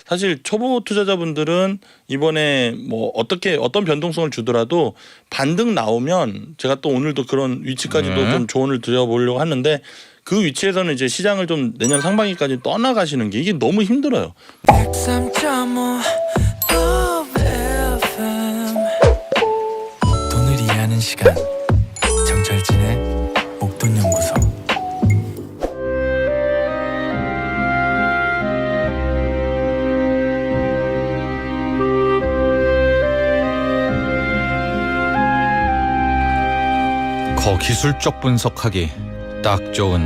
사실 초보 투자자분들은 이번에 뭐 어떤 변동성을 주더라도 반등 나오면 제가 또 오늘도 그런 위치까지도 좀 조언을 드려보려고 하는데 그 위치에서는 이제 시장을 좀 내년 상반기까지 떠나가시는 게 이게 너무 힘들어요. 103.5 FM 돈을 이해하는 시간 정철진의 목돈연구소. 기술적 분석하기 딱 좋은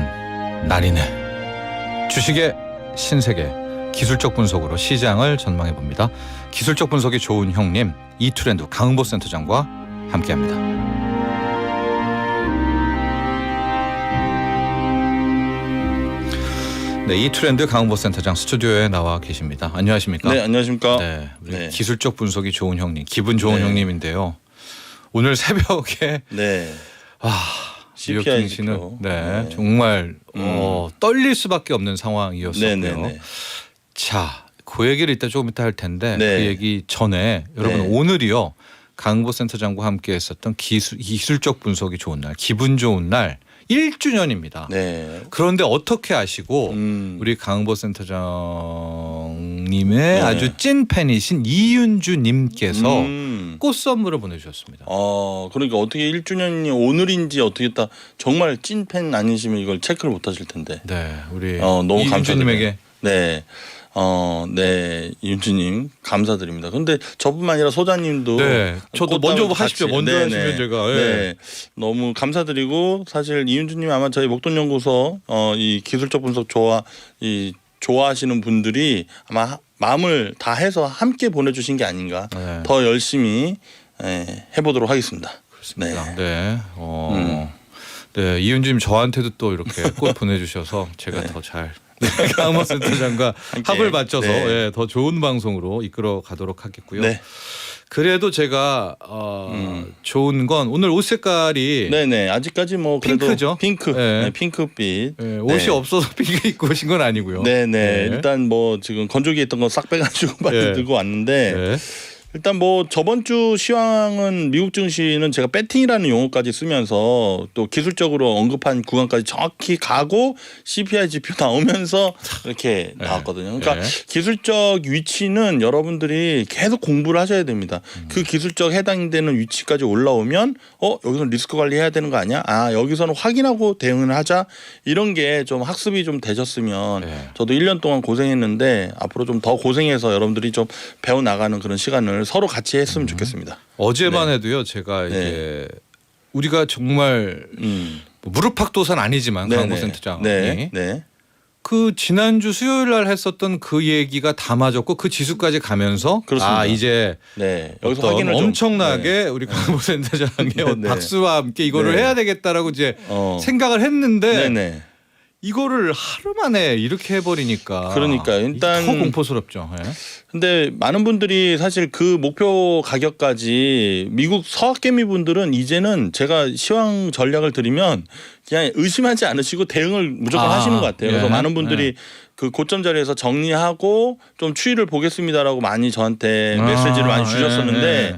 날이네. 주식의 신세계 기술적 분석으로 시장을 전망해 봅니다. 기술적 분석이 좋은 형님 이트렌드 강은보 센터장과 함께합니다. 네, 이트렌드 강은보 센터장 스튜디오에 나와 계십니다. 안녕하십니까? 네, 안녕하십니까? 네, 우리 네. 기술적 분석이 좋은 형님, 기분 좋은 형님인데요. 오늘 새벽에 네. 뉴욕 CPI 증시는 지표. 네, 정말 떨릴 수밖에 없는 상황이었었고요. 네네네. 자, 그 얘기를 조금 이따 할 텐데 네. 그 얘기 전에 여러분 네. 오늘이요. 강은보 센터장과 함께 했었던 기술적 분석이 좋은 날, 기분 좋은 날 1주년입니다. 네. 그런데 어떻게 아시고 우리 강은보 센터장님의 아주 찐 팬이신 이윤주님께서 꽃 선물을 보내주셨습니다. 그러니까 어떻게 1주년이 오늘인지 어떻게 딱 정말 찐팬 아니시면 이걸 체크를 못 하실 텐데. 네, 우리 너무 이윤주님에게 네. 네, 이윤주님 감사드립니다. 그런데 저뿐만 아니라 소장님도 네, 저도 먼저 하십시오. 먼저 하시면 제가 네, 너무 감사드리고 사실 이윤주님 아마 저희 목돈연구소 이 기술적 분석 좋아하시는 분들이 아마 마음을 다해서 함께 보내주신 게 아닌가. 네. 더 열심히 해보도록 하겠습니다. 그렇습니다. 네, 네, 이윤주님 저한테도 또 이렇게 꽃 보내주셔서 제가 더 잘. 강은보 센터장과 합을 맞춰서 더 좋은 방송으로 이끌어 가도록 하겠고요. 네. 그래도 제가 좋은 건 오늘 옷 색깔이 네네 아직까지 뭐 그래도 핑크죠? 핑크, 네. 핑크빛. 네, 옷이 없어서 핑크 입고 오신 건 아니고요. 네네 일단 뭐 지금 건조기에 있던 거 싹 빼가지고 빨리 들고 왔는데. 네. 일단 뭐 저번 주 시황은 미국 증시는 제가 배팅이라는 용어까지 쓰면서 또 기술적으로 언급한 구간까지 정확히 가고 CPI 지표 나오면서 이렇게 나왔거든요. 그러니까 기술적 위치는 여러분들이 계속 공부를 하셔야 됩니다. 그 기술적 해당되는 위치까지 올라오면 여기서 리스크 관리해야 되는 거 아니야? 여기서는 확인하고 대응을 하자. 이런 게 좀 학습이 좀 되셨으면 저도 1년 동안 고생했는데 앞으로 좀 더 고생해서 여러분들이 좀 배워나가는 그런 시간을 서로 같이 했으면 좋겠습니다. 어제만 해도요. 제가 이제 우리가 정말 무릎팍도사는 아니지만 강은보 센터장이 그 지난주 수요일 날 했었던 그 얘기가 다 맞았고 그 지수까지 가면서 그렇습니다. 이제 여기서 확인을 엄청나게 우리 강은보 센터장의 박수와 함께 이거를 해야 되겠다라고 이제 생각을 했는데 이거를 하루 만에 이렇게 해버리니까 그러니까 일단 더 공포스럽죠. 근데 많은 분들이 사실 그 목표 가격까지 미국 서학개미 분들은 이제는 제가 시황 전략을 드리면 그냥 의심하지 않으시고 대응을 무조건 하시는 것 같아요. 그래서 많은 분들이 그 고점 자리에서 정리하고 좀 추이를 보겠습니다라고 많이 저한테 메시지를 많이 주셨었는데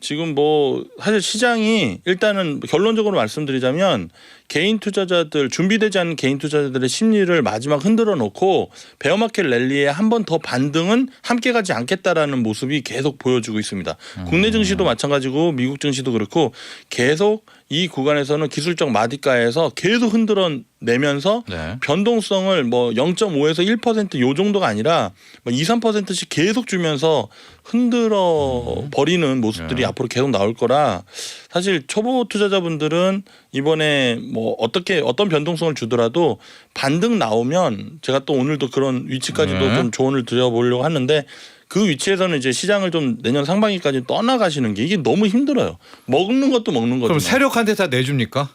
지금 뭐 사실 시장이 일단은 결론적으로 말씀드리자면 개인 투자자들 준비되지 않은 개인 투자자들의 심리를 마지막 흔들어 놓고 베어마켓 랠리에 한 번 더 반등은 함께 가지 않겠다라는 모습이 계속 보여주고 있습니다. 국내 증시도 마찬가지고 미국 증시도 그렇고 계속 이 구간에서는 기술적 마디가에서 계속 흔들어 내면서 변동성을 뭐 0.5에서 1%요 정도가 아니라 뭐 2, 3%씩 계속 주면서 흔들어 버리는 모습들이 앞으로 계속 나올 거라 사실 초보 투자자분들은 이번에 뭐 어떤 변동성을 주더라도 반등 나오면 제가 또 오늘도 그런 위치까지도 좀 조언을 드려보려고 하는데 그 위치에서는 이제 시장을 좀 내년 상반기까지 떠나가시는 게 이게 너무 힘들어요. 먹는 것도 먹는 거죠. 그럼 세력한테 다 내줍니까?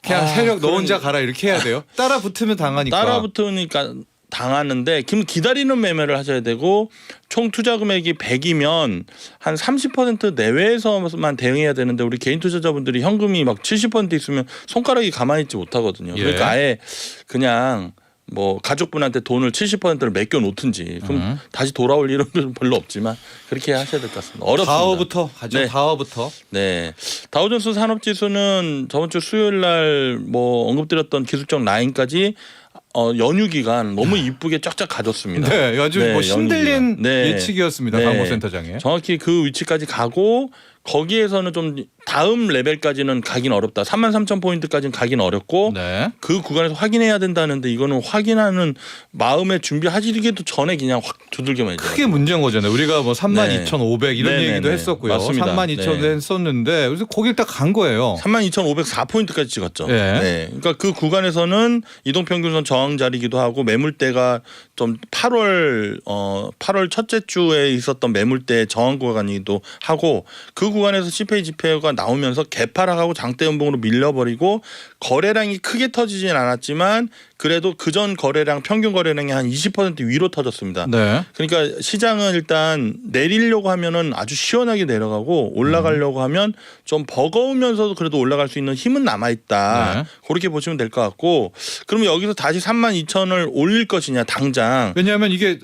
그냥 세력 너 혼자 가라 이렇게 해야 돼요? 따라 붙으면 당하니까. 따라 붙으니까 당하는데 기다리는 매매를 하셔야 되고 총 투자 금액이 100이면 한 30% 내외에서만 대응해야 되는데 우리 개인 투자자분들이 현금이 막 70% 있으면 손가락이 가만히 있지 못하거든요. 그러니까 아예 그냥 뭐 가족분한테 돈을 70%를 맡겨 놓든지 그럼 다시 돌아올 일은 별로 없지만 그렇게 하셔야 될 것 같습니다. 어렵습니다. 다우부터 가죠. 네. 다우부터. 네. 다우존스 산업지수는 저번 주 수요일 날 뭐 언급드렸던 기술적 라인까지 연휴 기간 너무 이쁘게 쫙쫙 가졌습니다. 네, 아주 네, 뭐 신들린 연휴 기간. 네. 예측이었습니다. 네. 강보센터장의. 정확히 그 위치까지 가고 거기에서는 좀 다음 레벨까지는 가긴 어렵다. 33,000포인트까지는 가긴 어렵고 네. 그 구간에서 확인해야 된다는데 이거는 확인하는 마음의 준비하시기도 전에 그냥 확 두들겨만 해요. 크게 문제인 거잖아요. 우리가 뭐 32,500 이런 네, 얘기도 네, 했었고요. 맞습니다. 32,000 네. 했었는데 그래서 거길 딱 간 거예요. 32,504포인트까지 찍었죠. 네. 네. 그러니까 그 구간에서는 이동평균선 저항 자리기도 하고 매물대가 좀 8월 첫째 주에 있었던 매물대 저항 구간이기도 하고 그 구간에서 CPI 지표가 나오면서 개파락하고 장대 연봉으로 밀려버리고 거래량이 크게 터지진 않았지만 그래도 그전 거래량 평균 거래량이 한 20% 위로 터졌습니다. 네. 그러니까 시장은 일단 내리려고 하면은 아주 시원하게 내려가고 올라가려고 하면 좀 버거우면서도 그래도 올라갈 수 있는 힘은 남아 있다. 네. 그렇게 보시면 될 것 같고 그러면 여기서 다시 32,000을 올릴 것이냐 당장. 왜냐하면 이게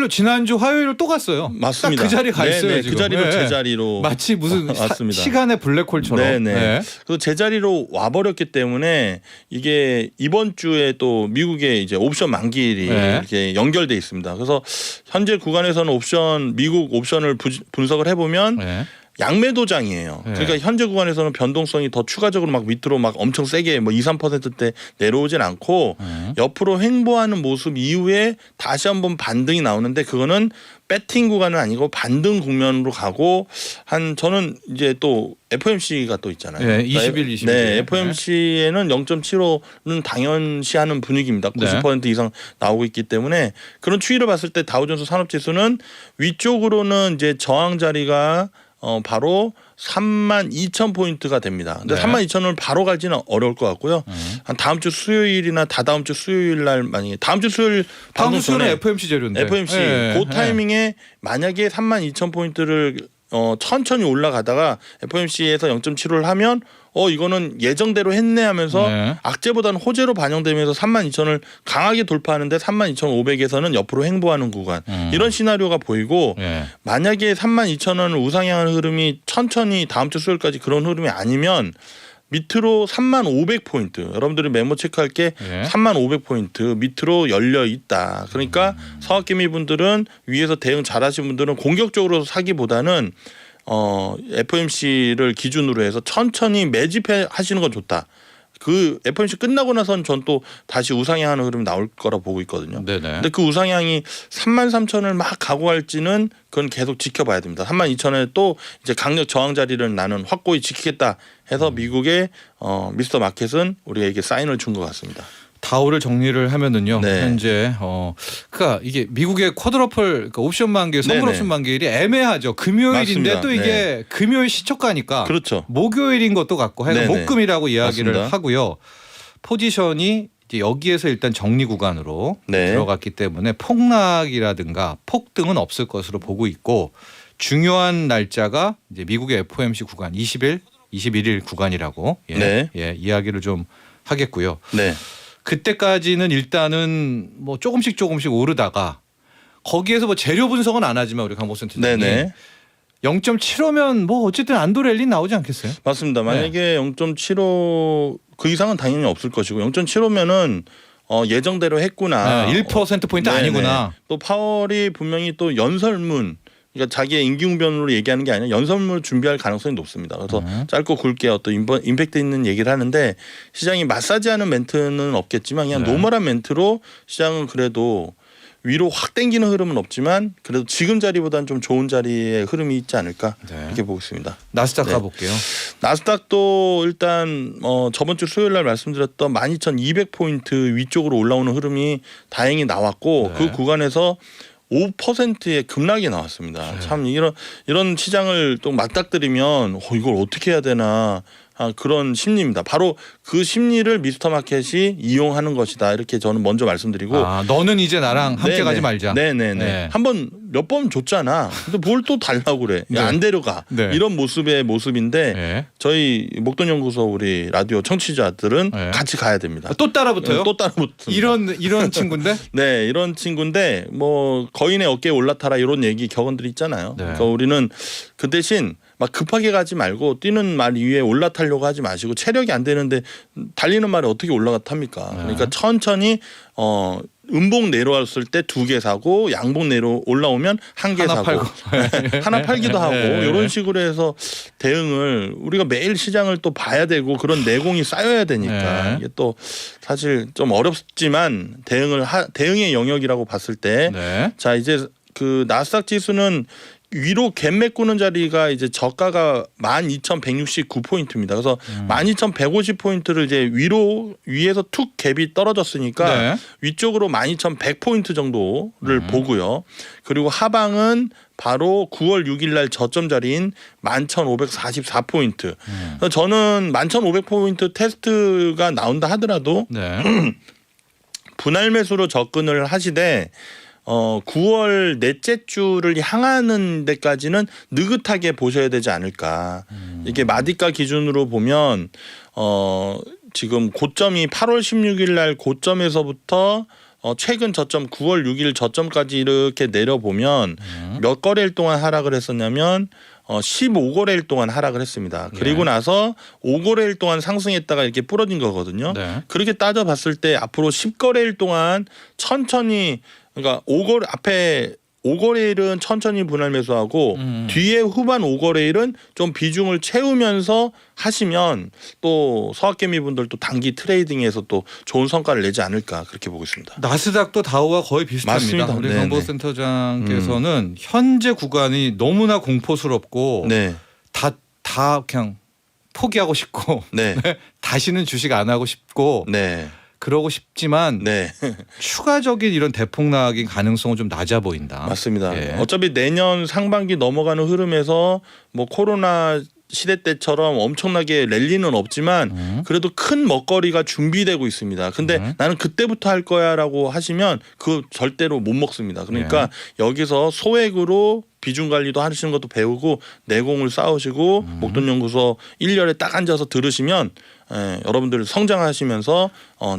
지난주 화요일로 또 갔어요. 맞습니다. 딱 그 자리 가 있어요. 네네, 지금. 그 자리로 네. 제자리로 마치 무슨 맞습니다. 시간의 블랙홀처럼. 네네. 네. 그래서 제자리로 와버렸기 때문에 이게 이번 주에 또 미국의 이제 옵션 만기일이 네. 이렇게 연결돼 있습니다. 그래서 현재 구간에서는 미국 옵션을 분석을 해보면 네. 양매도장이에요. 네. 그러니까 현재 구간에서는 변동성이 더 추가적으로 막 밑으로 막 엄청 세게 뭐 2, 3%대 내려오진 않고 옆으로 횡보하는 모습 이후에 다시 한번 반등이 나오는데 그거는 배팅 구간은 아니고 반등 국면으로 가고 저는 이제 또 FOMC가 또 있잖아요. 네, 20일. 네, FOMC에는 0.75는 당연시하는 분위기입니다. 90% 이상 나오고 있기 때문에 그런 추이를 봤을 때 다우존스 산업지수는 위쪽으로는 이제 저항 자리가 바로 32,000포인트가 됩니다. 근데 네. 32,000을 바로 가지는 어려울 것 같고요. 한 다음 주 수요일이나 다다음 주 수요일 날 만약에 다음 주 수요일 다음 주는 전에 FOMC 재료인데. FOMC 네. 그 타이밍에 만약에 32,000포인트를 천천히 올라가다가 FOMC에서 0.75를 하면 이거는 예정대로 했네 하면서 네. 악재보다는 호재로 반영되면서 32,000을 강하게 돌파하는데 32,500에서는 옆으로 횡보하는 구간 이런 시나리오가 보이고 네. 만약에 32,000원을 우상향하는 흐름이 천천히 다음 주 수요일까지 그런 흐름이 아니면 밑으로 35,000포인트 여러분들이 메모 체크할 게 네. 35,000포인트 밑으로 열려 있다. 그러니까 서학개미 분들은 위에서 대응 잘하신 분들은 공격적으로 사기보다는 FOMC를 기준으로 해서 천천히 매집하시는 건 좋다. 그 FOMC 끝나고 나서는 전 또 다시 우상향하는 흐름이 나올 거라 보고 있거든요. 네네. 근데 그 우상향이 33,000을 막 가고 갈지는 그건 계속 지켜봐야 됩니다. 32,000에 또 이제 강력 저항 자리를 나는 확고히 지키겠다 해서 미국의 미스터 마켓은 우리에게 사인을 준 것 같습니다. 다우를 정리를 하면은요. 네. 현재 그러니까 이게 미국의 쿼드러플 그러니까 옵션 만기일, 선물 네네. 옵션 만기일이 애매하죠. 금요일인데 맞습니다. 또 이게 금요일 시초가니까 그렇죠. 목요일인 것도 같고 해서 네네. 목금이라고 이야기를 맞습니다. 하고요. 포지션이 이제 여기에서 일단 정리 구간으로 네. 들어갔기 때문에 폭락이라든가 폭등은 없을 것으로 보고 있고 중요한 날짜가 이제 미국의 FOMC 구간 20일, 21일 구간이라고 네. 이야기를 좀 하겠고요. 네. 그때까지는 일단은 뭐 조금씩 오르다가 거기에서 뭐 재료 분석은 안 하지만 우리 강복선 팀장님 네네. 0.75면 뭐 어쨌든 안도랠리 나오지 않겠어요? 맞습니다. 만약에 0.75 그 이상은 당연히 없을 것이고 0.75면은 예정대로 했구나. 1%포인트 아니구나. 또 파월이 분명히 또 연설문 그러니까 자기의 임기응변으로 얘기하는 게 아니라 연설문을 준비할 가능성이 높습니다. 그래서 짧고 굵게 어떤 임팩트 있는 얘기를 하는데 시장이 마사지하는 멘트는 없겠지만 그냥 네. 노멀한 멘트로 시장은 그래도 위로 확 당기는 흐름은 없지만 그래도 지금 자리보다는 좀 좋은 자리의 흐름이 있지 않을까 네. 이렇게 보고 있습니다. 나스닥 네. 가볼게요. 나스닥도 일단 저번 주 수요일 날 말씀드렸던 12,200포인트 위쪽으로 올라오는 흐름이 다행히 나왔고 네. 그 구간에서 5%의 급락이 나왔습니다. 네. 참 이런 시장을 또 맞닥뜨리면 이걸 어떻게 해야 되나 그런 심리입니다. 바로 그 심리를 미스터 마켓이 이용하는 것이다. 이렇게 저는 먼저 말씀드리고 너는 이제 나랑 함께 네네. 가지 말자. 네네네. 네. 한번 몇 번 줬잖아. 근데 뭘 또 달라고 그래. 네. 안 데려가. 네. 이런 모습인데 네. 저희 목돈연구소 우리 라디오 청취자들은 네. 같이 가야 됩니다. 또 따라붙어요? 또 따라붙습니다. 이런 친구인데? 네, 이런 친구인데 뭐 거인의 어깨에 올라타라 이런 얘기 격언들이 있잖아요. 네. 그러니까 우리는 그 대신 막 급하게 가지 말고 뛰는 말 위에 올라타려고 하지 마시고 체력이 안 되는데 달리는 말에 어떻게 올라갑니까? 그러니까 천천히 음봉 내려왔을 때 2개 사고 양봉 내려 올라오면 1개 하나 사고 팔고. 하나 팔기도 하고 네. 이런 식으로 해서 대응을 우리가 매일 시장을 또 봐야 되고 그런 내공이 쌓여야 되니까 네. 이게 또 사실 좀 어렵지만 대응의 영역이라고 봤을 때 네. 자 이제 그 나스닥 지수는 위로 갭 메꾸는 자리가 이제 저가가 12,169포인트입니다. 그래서 12,150포인트를 이제 위에서 툭 갭이 떨어졌으니까 네. 위쪽으로 12,100포인트 정도를 보고요. 그리고 하방은 바로 9월 6일 날 저점 자리인 11,544포인트. 그래서 저는 11,500포인트 테스트가 나온다 하더라도 네. 분할 매수로 접근을 하시되 9월 넷째 주를 향하는 데까지는 느긋하게 보셔야 되지 않을까. 이게 마디가 기준으로 보면 지금 고점이 8월 16일 날 고점에서부터 최근 저점 9월 6일 저점까지 이렇게 내려보면 몇 거래일 동안 하락을 했었냐면 15거래일 동안 하락을 했습니다. 그리고 나서 5거래일 동안 상승했다가 이렇게 부러진 거거든요. 네. 그렇게 따져봤을 때 앞으로 10거래일 동안 천천히 그러니까 앞에 5거래일은 천천히 분할 매수하고 뒤에 후반 5거래일은 좀 비중을 채우면서 하시면 또 서학개미 분들도 단기 트레이딩에서 또 좋은 성과를 내지 않을까 그렇게 보고 있습니다. 나스닥도 다우와 거의 비슷합니다. 맞습니다. 우리 네네. 정보센터장께서는 현재 구간이 너무나 공포스럽고 네, 다 그냥 포기하고 싶고 네, 다시는 주식 안 하고 싶고 네, 그러고 싶지만 네. 추가적인 이런 대폭락의 가능성은 좀 낮아 보인다. 맞습니다. 예. 어차피 내년 상반기 넘어가는 흐름에서 뭐 코로나 시대 때처럼 엄청나게 랠리는 없지만 그래도 큰 먹거리가 준비되고 있습니다. 근데 나는 그때부터 할 거야라고 하시면 그 절대로 못 먹습니다. 그러니까 여기서 소액으로 비중 관리도 하시는 것도 배우고 내공을 쌓으시고 목돈연구소 1년에 딱 앉아서 들으시면 여러분들 성장하시면서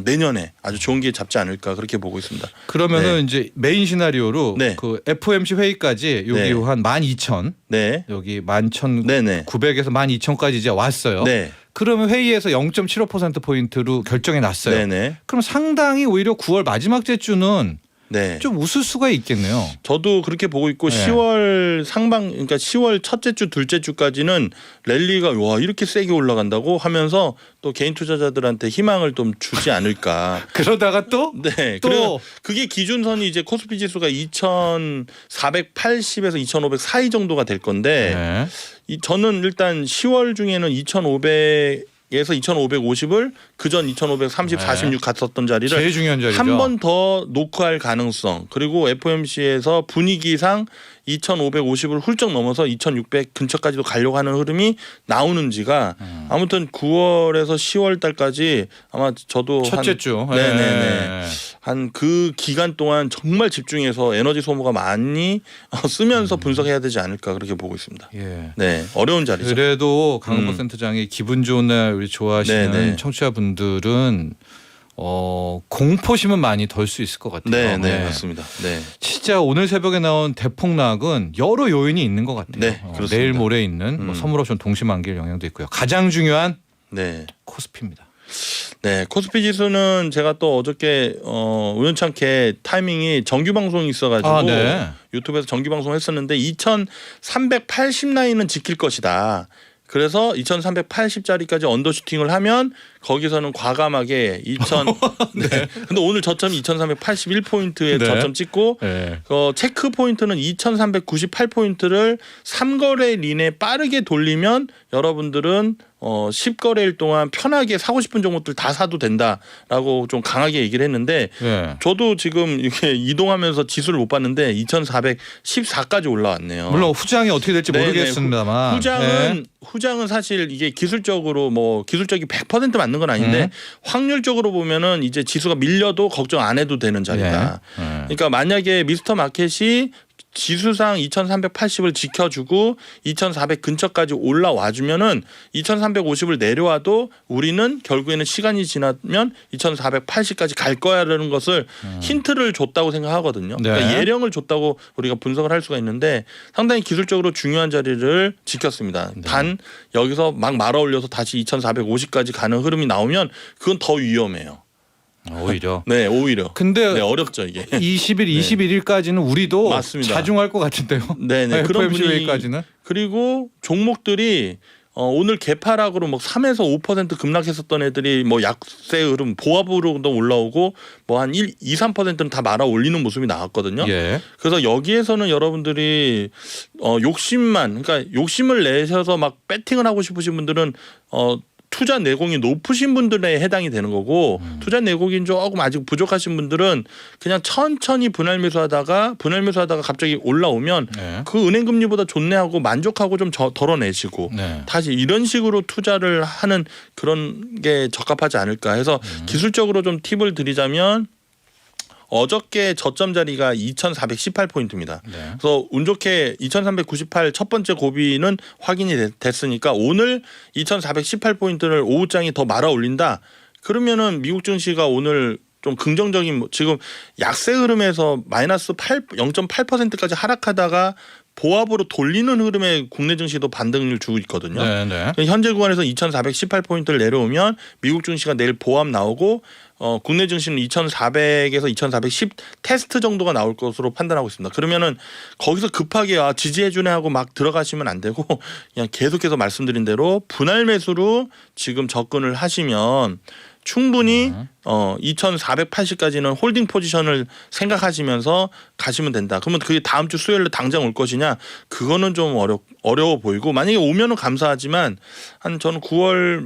내년에 아주 좋은 기회 잡지 않을까 그렇게 보고 있습니다. 그러면은 네. 이제 메인 시나리오로 네. 그 FOMC 회의까지 여기 네. 한 12,000 네, 여기 네네, 11,900에서 12,000까지 이제 왔어요. 네, 그러면 회의에서 0.75% 포인트로 결정이 났어요. 네네, 그럼 상당히 오히려 9월 마지막 주는 네. 좀 웃을 수가 있겠네요. 저도 그렇게 보고 있고 네. 10월 그러니까 10월 첫째 주, 둘째 주까지는 랠리가 와 이렇게 세게 올라간다고 하면서 또 개인 투자자들한테 희망을 좀 주지 않을까. 그러다가 또 네. 또- 그래서 그게 기준선이 이제 코스피 지수가 2,480에서 2,500 사이 정도가 될 건데 네. 저는 일단 10월 중에는 2,500에서 2,550을 그전 2,530, 네. 46 갔었던 자리를 제일 중요한 자리죠. 한 번 더 노크할 가능성 그리고 FOMC에서 분위기상 2,550을 훌쩍 넘어서 2,600 근처까지도 가려고 하는 흐름이 나오는지가 아무튼 9월에서 10월 달까지 아마 저도 첫째 주. 네네네. 한 그 기간 동안 정말 집중해서 에너지 소모가 많이 쓰면서 분석해야 되지 않을까 그렇게 보고 있습니다. 예. 네, 어려운 자리죠. 그래도 강은보 센터장이 기분 좋은 날 우리 좋아하시는 네네. 청취자분들은 공포심은 많이 덜 수 있을 것 같아요. 네, 네, 맞습니다. 네, 진짜 오늘 새벽에 나온 대폭락은 여러 요인이 있는 것 같아요. 네, 그렇습니다. 내일 모레 있는 뭐 선물옵션 동시만기일 영향도 있고요. 가장 중요한 네. 코스피입니다. 네, 코스피 지수는 제가 또 어저께 우연찮게 타이밍이 정규 방송이 있어가지고 네. 유튜브에서 정규 방송 했었는데 2,380 라인은 지킬 것이다. 그래서 2,380짜리까지 언더슈팅을 하면 거기서는 과감하게 2,000. 네. 근데 오늘 저점이 2,381포인트에 네. 저점 찍고 네. 체크 포인트는 2,398포인트를 3거래일 이내 빠르게 돌리면 여러분들은 10거래일 동안 편하게 사고 싶은 종목들 다 사도 된다라고 좀 강하게 얘기를 했는데 네. 저도 지금 이렇게 이동하면서 지수를 못 봤는데 2,414까지 올라왔네요. 물론 후장이 어떻게 될지 네네. 모르겠습니다만 후장은 사실 이게 기술적으로 뭐 기술적이 100% 맞는 건 아닌데 확률적으로 보면은 이제 지수가 밀려도 걱정 안 해도 되는 자리다. 네. 그러니까 만약에 미스터 마켓이 지수상 2380을 지켜주고 2400 근처까지 올라와 주면은 2350을 내려와도 우리는 결국에는 시간이 지나면 2480까지 갈 거야라는 것을 힌트를 줬다고 생각하거든요. 네. 그러니까 예령을 줬다고 우리가 분석을 할 수가 있는데 상당히 기술적으로 중요한 자리를 지켰습니다. 네. 단 여기서 막 말아 올려서 다시 2450까지 가는 흐름이 나오면 그건 더 위험해요. 오히려. 네, 오히려. 근데 네, 어렵죠 이게. 20일, 21일까지는 우리도 맞습니다. 자중할 것 같은데요. 네네 그런 분위기. FOMC까지는. 그리고 종목들이 오늘 개파락으로 뭐 3에서 5% 급락했었던 애들이 뭐 약세 흐름 보합으로도 올라오고 뭐 한 2, 3%는 다 말아 올리는 모습이 나왔거든요. 예. 그래서 여기에서는 여러분들이 욕심만 그러니까 욕심을 내셔서 막 배팅을 하고 싶으신 분들은 투자 내공이 높으신 분들에 해당이 되는 거고 투자 내공이 조금 아직 부족하신 분들은 그냥 천천히 분할 매수하다가 갑자기 올라오면 네. 그 은행 금리보다 좋네 하고 만족하고 좀 덜어내시고 네. 다시 이런 식으로 투자를 하는 그런 게 적합하지 않을까 해서 기술적으로 좀 팁을 드리자면 어저께 저점 자리가 2418포인트입니다. 네. 그래서 운 좋게 2398 첫 번째 고비는 확인이 됐으니까 오늘 2418포인트를 오후장이 더 말아 올린다. 그러면은 미국 증시가 오늘 좀 긍정적인 지금 약세 흐름에서 마이너스 0.8%까지 하락하다가 보합으로 돌리는 흐름에 국내 증시도 반등을 주고 있거든요. 네, 네. 현재 구간에서 2418포인트를 내려오면 미국 증시가 내일 보합 나오고 국내 증시는 2400에서 2410 테스트 정도가 나올 것으로 판단하고 있습니다. 그러면은 거기서 급하게 지지해주네 하고 막 들어가시면 안 되고 그냥 계속해서 말씀드린 대로 분할 매수로 지금 접근을 하시면 충분히 2480까지는 홀딩 포지션을 생각하시면서 가시면 된다. 그러면 그게 다음 주 수요일에 당장 올 것이냐? 그거는 좀 어려워 보이고 만약에 오면은 감사하지만 한 저는 9월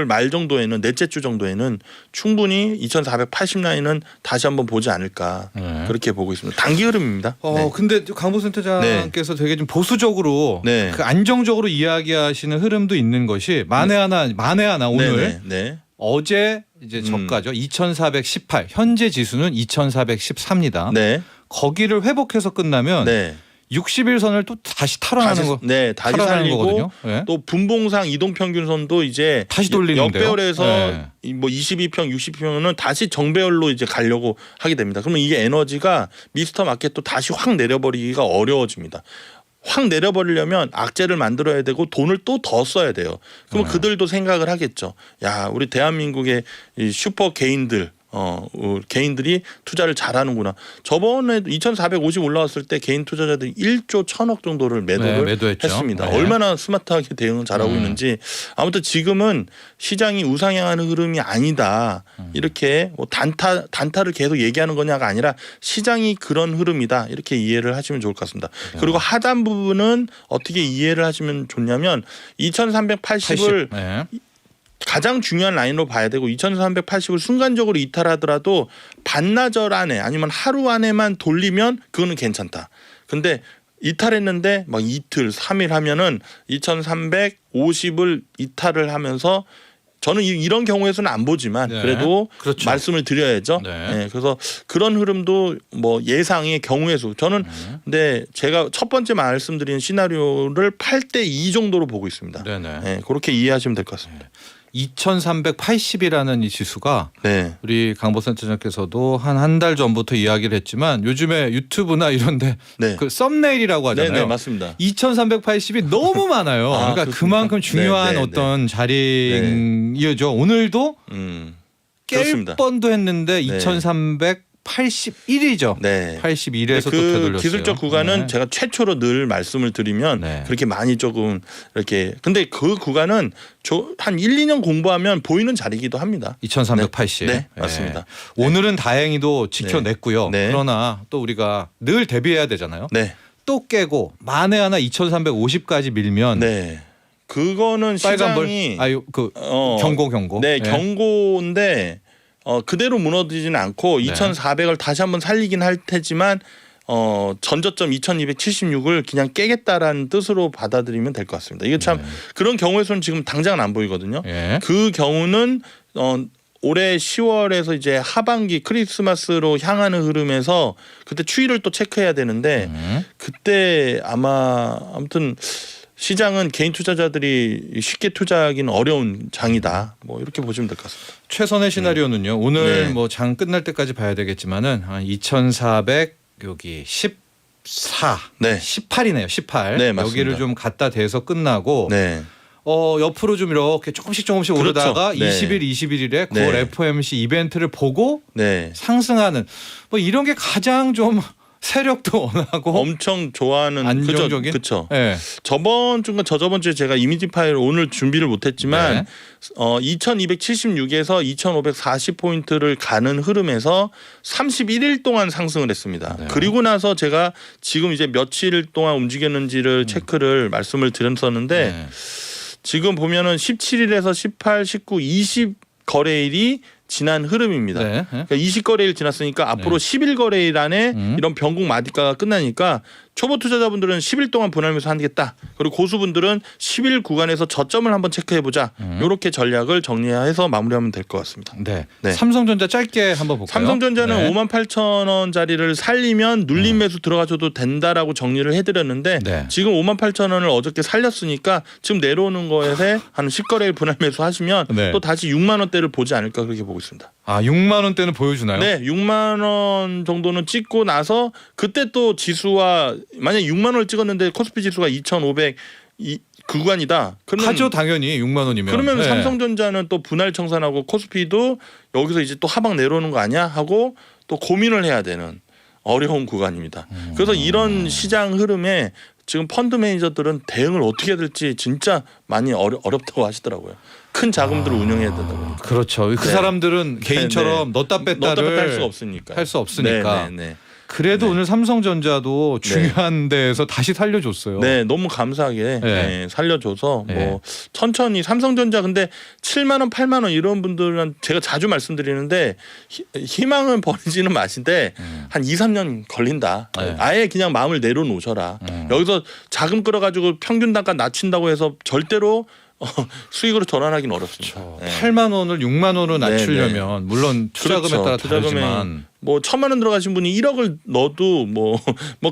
말 정도에는 넷째 주 정도에는 충분히 2480 라인은 다시 한번 보지 않을까 그렇게 보고 있습니다. 단기 흐름입니다. 네. 근데 강보 센터장께서 되게 좀 보수적으로 네. 그 안정적으로 이야기하시는 흐름도 있는 것이 만에 하나 오늘 네. 어제 이제 저가죠. 2418 현재 지수는 2414입니다. 네. 거기를 회복해서 끝나면 네. 60일선을 또 다시 탈환하는 거. 네, 다시 탈환하는 살리고 거거든요. 네. 또 분봉상 이동평균선도 이제 다시 돌리는데요. 역배열에서 네. 뭐 22평, 60평은 다시 정배열로 이제 가려고 하게 됩니다. 그러면 이게 에너지가 미스터 마켓도 다시 확 내려버리기가 어려워집니다. 확 내려버리려면 악재를 만들어야 되고 돈을 또 더 써야 돼요. 그러면 그들도 생각을 하겠죠. 야, 우리 대한민국의 이 슈퍼 개인들 개인들이 투자를 잘하는구나. 저번에 2450 올라왔을 때 개인 투자자들이 1조 1000억 정도를 매도했죠. 했습니다. 네. 얼마나 스마트하게 대응을 잘하고 있는지. 아무튼 지금은 시장이 우상향하는 흐름이 아니다. 이렇게 뭐 단타를 계속 얘기하는 거냐가 아니라 시장이 그런 흐름이다. 이렇게 이해를 하시면 좋을 것 같습니다. 그리고 하단 부분은 어떻게 이해를 하시면 좋냐면 2380을 네. 가장 중요한 라인으로 봐야 되고 2380을 순간적으로 이탈하더라도 반나절 안에 아니면 하루 안에만 돌리면 그거는 괜찮다. 근데 이탈했는데 막 이틀 3일 하면은 2350을 이탈을 하면서 저는 이런 경우에서는 안 보지만 네. 그래도 그렇죠. 말씀을 드려야죠. 네. 네, 그래서 그런 흐름도 뭐 예상의 경우의 수. 저는 근데 제가 첫 번째 말씀드린 시나리오를 8대 2 정도로 보고 있습니다. 네네. 네, 그렇게 이해하시면 될 것 같습니다. 2380이라는 이 지수가 네. 우리 강보 센터장께서도 한 달 전부터 이야기를 했지만 요즘에 유튜브나 이런데 네. 그 썸네일이라고 하잖아요. 네, 맞습니다. 2380이 너무 많아요. 그러니까 그렇습니까? 그만큼 중요한 네, 네, 어떤 자리이죠. 오늘도 깰 그렇습니다. 뻔도 했는데 네. 2381이죠. 네. 81에서 또 그 되돌렸어요. 기술적 구간은 네. 제가 최초로 늘 말씀을 드리면 네. 그렇게 많이 조금 이렇게 근데 그 구간은 한 1, 2년 공부하면 보이는 자리이기도 합니다. 2380. 네, 맞습니다. 오늘은 다행히도 지켜냈고요. 네. 그러나 또 우리가 늘 대비해야 되잖아요. 네. 또 깨고 만에 하나 2350까지 밀면 네. 그거는 빨간불 시장이 경고. 네, 경고인데 그대로 무너지지는 않고 2400을 다시 한번 살리긴 할 테지만 전저점 2276을 그냥 깨겠다라는 뜻으로 받아들이면 될 것 같습니다. 이게 참 그런 경우에서는 지금 당장은 안 보이거든요. 예. 그 경우는 올해 10월에서 이제 하반기 크리스마스로 향하는 흐름에서 그때 추이를 또 체크해야 되는데 그때 아무튼 시장은 개인 투자자들이 쉽게 투자하기는 어려운 장이다. 뭐 이렇게 보시면 될 것 같습니다. 최선의 시나리오는요. 오늘 뭐 장 끝날 때까지 봐야 되겠지만은 한 2,400 여기 14, 네. 18이네요. 18. 네, 맞습니다. 여기를 좀 갖다 대서 끝나고 네. 옆으로 좀 이렇게 조금씩 그렇죠. 오르다가 네. 20일, 21일에 9월 네. FOMC 이벤트를 보고 네. 상승하는 뭐 이런 게 가장 좀 세력도 원하고 엄청 좋아하는 안정적인 그렇죠. 네. 저번 주인가 저저번 주에 제가 이미지 파일 오늘 준비를 못했지만 네. 2276에서 2540포인트를 가는 흐름에서 31일 동안 상승을 했습니다. 네. 그리고 나서 제가 지금 이제 며칠 동안 움직였는지를 체크를 말씀을 드렸었는데 네. 지금 보면은 17일에서 18, 19, 20 거래일이 지난 흐름입니다. 네. 그러니까 20거래일 지났으니까 앞으로 네. 10일 안에 음. 이런 변곡 마디가가 끝나니까 초보 투자자분들은 10일 동안 분할매수 하겠다. 그리고 고수분들은 10일 구간에서 저점을 한번 체크해보자. 이렇게 전략을 정리해서 마무리하면 될 것 같습니다. 네. 네. 삼성전자 짧게 한번 볼까요? 삼성전자는 네. 58,000원짜리를 살리면 눌림 매수 들어가줘도 된다라고 정리를 해드렸는데 네. 지금 58,000원을 어저께 살렸으니까 지금 내려오는 거에서 한 10거래일 분할 매수 하시면 네. 또 다시 6만 원대를 보지 않을까 그렇게 보고 있습니다. 아 6만 원대는 보여주나요? 네, 6만 원 정도는 찍고 나서 그때 또 지수와 만약 6만 원을 찍었는데 코스피 지수가 2,500 구간이다. 그러면 하죠 당연히 6만 원이면. 그러면 네. 삼성전자는 또 분할 청산하고 코스피도 여기서 이제 또 하방 내려오는 거 아니야 하고 또 고민을 해야 되는 어려운 구간입니다. 그래서 이런 시장 흐름에 지금 펀드 매니저들은 대응을 어떻게 해야 될지 진짜 많이 어렵다고 하시더라고요. 큰 자금들을 운영해야 된다 보니까. 그렇죠. 그 네. 사람들은 개인처럼 넣었다 뺐다를 할 수가 없으니까. 할 수 없으니까. 네. 그래도 네. 오늘 삼성전자도 중요한 데에서 다시 살려줬어요. 네, 너무 감사하게 네. 살려줘서 네. 뭐 천천히 삼성전자 근데 7만 원, 8만 원 이런 분들은 제가 자주 말씀드리는데 희망은 버리지는 마시되 한 2, 3년 걸린다. 네. 아예 그냥 마음을 내려놓으셔라. 여기서 자금 끌어가지고 평균 단가 낮춘다고 해서 절대로 수익으로 전환하기는 어렵습니다. 네. 8만 원을 6만 원으로 네, 낮추려면 물론 투자금에 그렇죠. 따라 투자금에 다르지만 뭐 1,000만 원 들어가신 분이 1억을 넣어도 뭐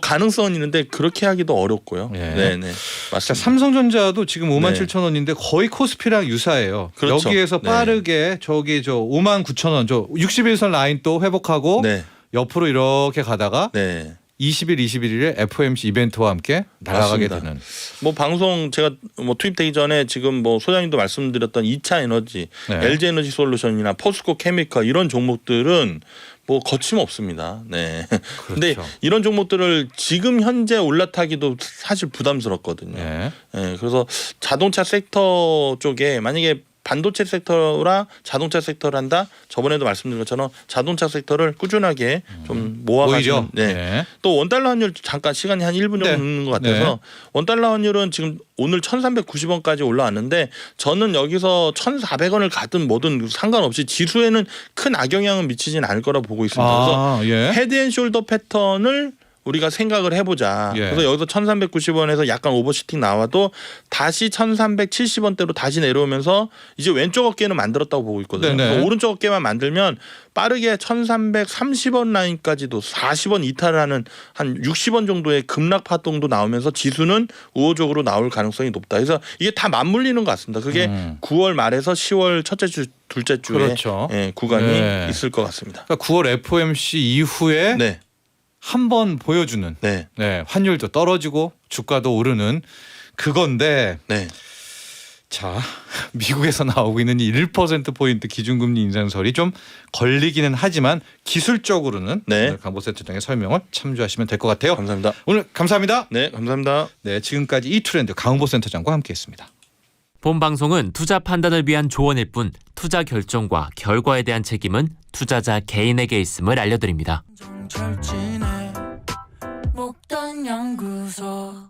가능성은 있는데 그렇게 하기도 어렵고요. 네. 네, 자, 맞습니다. 삼성전자도 지금 5만 네. 7천 원인데 거의 코스피랑 유사해요. 그렇죠. 여기에서 네. 빠르게 저기 저 5만 9천 원, 저 61선 라인 또 회복하고 네, 옆으로 이렇게 가다가 네. 20일, 21일에 FOMC 이벤트와 함께 날아가게 맞습니다. 되는. 뭐 방송 제가 뭐 투입되기 전에 지금 뭐 소장님도 말씀드렸던 2차 에너지, 네. LG 에너지 솔루션이나 포스코 케미컬 이런 종목들은 뭐 거침없습니다. 네. 근데 그렇죠. 이런 종목들을 지금 현재 올라타기도 사실 부담스럽거든요. 네. 네, 그래서 자동차 섹터 쪽에 만약에 반도체 섹터랑 자동차 섹터를 한다. 저번에도 말씀드린 것처럼 자동차 섹터를 꾸준하게 좀 모아가시는. 오히려 네. 또 원달러 환율 잠깐 시간이 한 1분 정도 네. 있는 것 같아서 원달러 환율은 지금 오늘 1,390원까지 올라왔는데 저는 여기서 1,400원을 가든 뭐든 상관없이 지수에는 큰 악영향은 미치진 않을 거라 보고 있습니다. 그래서 예. 헤드앤숄더 패턴을 우리가 생각을 해보자. 예. 그래서 여기서 1,390원에서 약간 오버슈팅 나와도 다시 1,370원대로 다시 내려오면서 이제 왼쪽 어깨는 만들었다고 보고 있거든요. 네네. 그래서 오른쪽 어깨만 만들면 빠르게 1,330원 라인까지도 40원 이탈하는 한 60원 정도의 급락 파동도 나오면서 지수는 우호적으로 나올 가능성이 높다. 그래서 이게 다 맞물리는 것 같습니다. 그게 9월 말에서 10월 첫째 주, 둘째 주에 그렇죠. 구간이 네. 있을 것 같습니다. 그러니까 9월 FOMC 이후에 네, 한번 보여주는 네, 네, 환율도 떨어지고 주가도 오르는 그건데 네. 자 미국에서 나오고 있는 이 1%포인트 기준금리 인상설이 좀 걸리기는 하지만 기술적으로는 네. 오늘 강보센터장의 설명을 참조하시면 될 것 같아요. 감사합니다. 오늘 감사합니다. 네, 감사합니다. 네, 지금까지 이 트렌드 강보센터장과 함께했습니다. 본 방송은 투자 판단을 위한 조언일 뿐 투자 결정과 결과에 대한 책임은 투자자 개인에게 있음을 알려드립니다. 정철진의 목돈 연구소